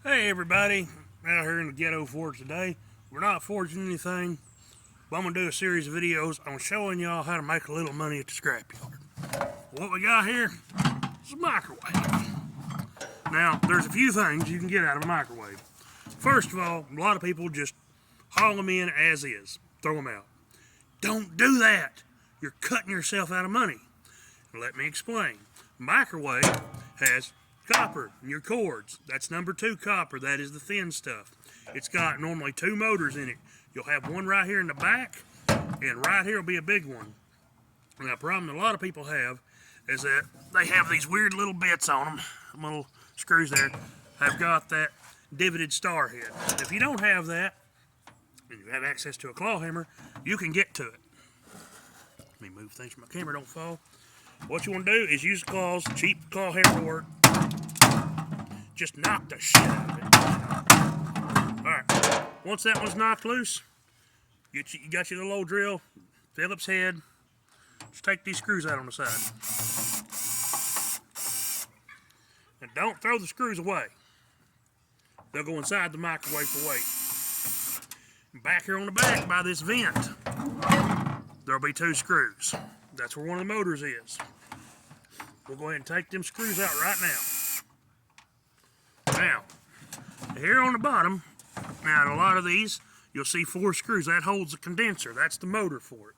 Hey everybody, out here in the ghetto for today. We're not forging anything, but I'm going to do a series of videos on showing y'all how to make a little money at the scrapyard. What we got here is a microwave. Now, there's a few things you can get out of a microwave. First of all, a lot of people just haul them in as is, throw them out. Don't do that. You're cutting yourself out of money. Let me explain. Microwave has copper in your cords. That's number 2 copper. That is the thin stuff. It's got normally 2 motors in it. You'll have one right here in the back, and right here will be a big one. Now, the problem that a lot of people have is that they have these weird little bits on them, little screws there, have got that divoted star head. If you don't have that, and you have access to a claw hammer, you can get to it. Let me move things so my camera don't fall. What you want to do is use claws, cheap claw hammer work. Just knock the shit out of it. Alright, once that one's knocked loose, you got your little old drill, Phillips head. Just take these screws out on the side. And don't throw the screws away. They'll go inside the microwave for weight. Back here on the back by this vent, there'll be 2 screws. That's where one of the motors is. We'll go ahead and take them screws out right now. Now, here on the bottom, now in a lot of these, you'll see 4 screws. That holds the condenser. That's the motor for it.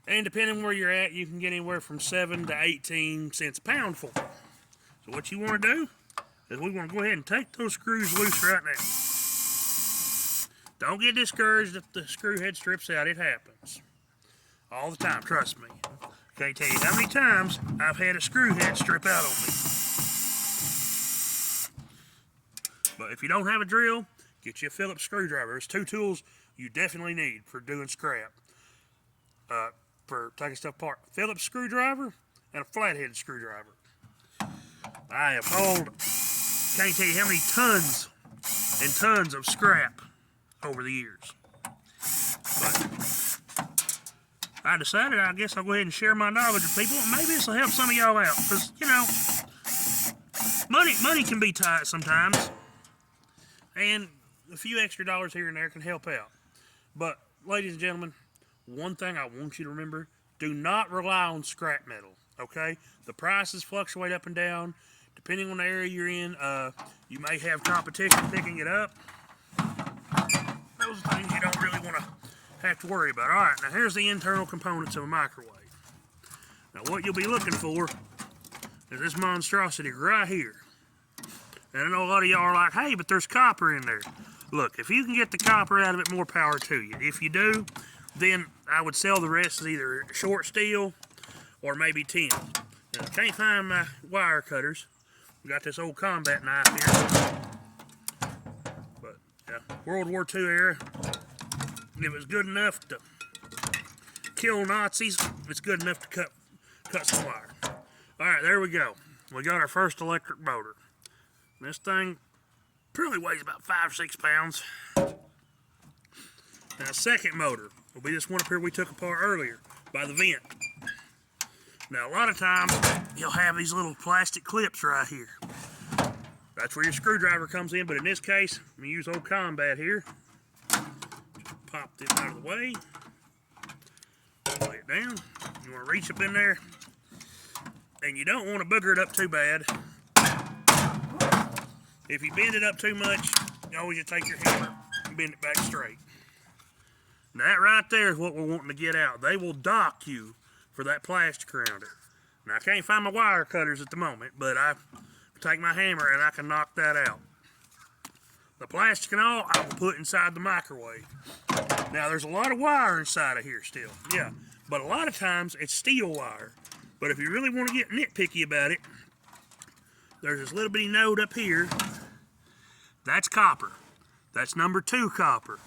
And depending where you're at, you can get anywhere from 7 to 18 cents a pound for it. So what you want to do is we want to go ahead and take those screws loose right now. Don't get discouraged if the screw head strips out. It happens. All the time, trust me. Can't tell you how many times I've had a screw head strip out on me. But if you don't have a drill, get you a Phillips screwdriver. There's 2 tools you definitely need for doing scrap. For taking stuff apart. Phillips screwdriver and a flathead screwdriver. I have hauled, can't tell you how many tons and tons of scrap over the years. But I decided I guess I'll go ahead and share my knowledge with people, and maybe this will help some of y'all out. Because, you know, money can be tight sometimes, and a few extra dollars here and there can help out. But, ladies and gentlemen, one thing I want you to remember, do not rely on scrap metal, okay? The prices fluctuate up and down. Depending on the area you're in, you may have competition picking it up. Those are things you don't really want to have to worry about. Alright, now here's the internal components of a microwave. Now what you'll be looking for is this monstrosity right here. And I know a lot of y'all are like, hey, but there's copper in there. Look, if you can get the copper out of it, more power to you. If you do, then I would sell the rest as either short steel or maybe tin. Now, I can't find my wire cutters. We got this old combat knife here. But, yeah, World War II era. It was good enough to kill Nazis. It's good enough to cut some wire. Alright, there we go. We got our first electric motor. This thing probably weighs about 5 or 6 pounds. Now, second motor will be this one up here we took apart earlier by the vent. Now, a lot of times, you'll have these little plastic clips right here. That's where your screwdriver comes in, but in this case, I'm going to use old combat here. Just pop this out of the way. Lay it down. You want to reach up in there, and you don't want to booger it up too bad. If you bend it up too much, you always just take your hammer and bend it back straight. Now that right there is what we're wanting to get out. They will dock you for that plastic around it. Now I can't find my wire cutters at the moment, but I take my hammer and I can knock that out. The plastic and all, I will put inside the microwave. Now there's a lot of wire inside of here still, yeah. But a lot of times it's steel wire. But if you really want to get nitpicky about it, there's this little bitty node up here. That's copper. That's number 2 copper.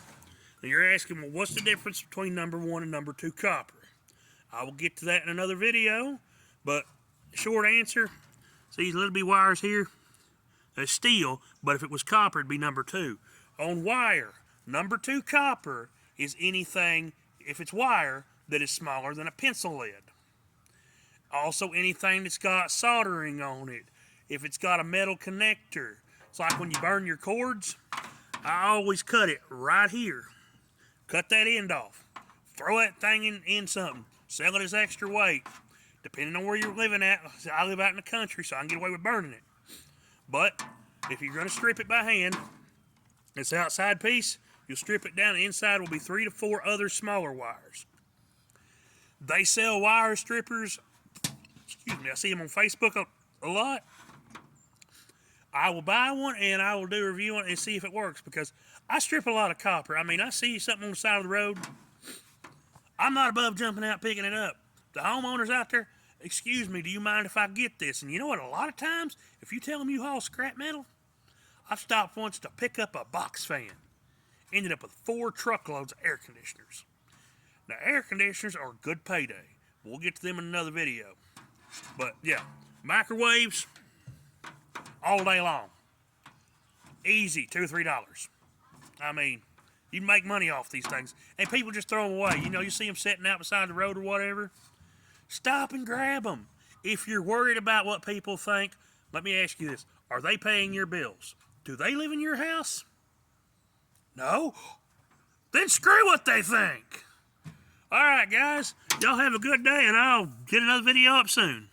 And you're asking, well, what's the difference between number 1 and number 2 copper? I will get to that in another video, but short answer, see these little bitty wires here? That's steel, but if it was copper, it'd be number 2. On wire, number 2 copper is anything, if it's wire, that is smaller than a pencil lead. Also, anything that's got soldering on it. If it's got a metal connector. It's like when you burn your cords, I always cut it right here. Cut that end off. Throw that thing in something. Sell it as extra weight. Depending on where you're living at. I live out in the country, so I can get away with burning it. But if you're going to strip it by hand, this outside piece, you'll strip it down. The inside will be 3 to 4 other smaller wires. They sell wire strippers. Excuse me, I see them on Facebook a lot. I will buy one and I will do a review on it and see if it works, because I strip a lot of copper. I mean, I see something on the side of the road. I'm not above jumping out picking it up. The homeowners out there, excuse me, do you mind if I get this? And you know what? A lot of times, if you tell them you haul scrap metal, I've stopped once to pick up a box fan. Ended up with 4 truckloads of air conditioners. Now, air conditioners are a good payday. We'll get to them in another video. But, yeah, microwaves, all day long. Easy, $2 or $3. I mean, you can make money off these things. And people just throw them away. You know, you see them sitting out beside the road or whatever. Stop and grab them. If you're worried about what people think, let me ask you this. Are they paying your bills? Do they live in your house? No? Then screw what they think. All right, guys. Y'all have a good day, and I'll get another video up soon.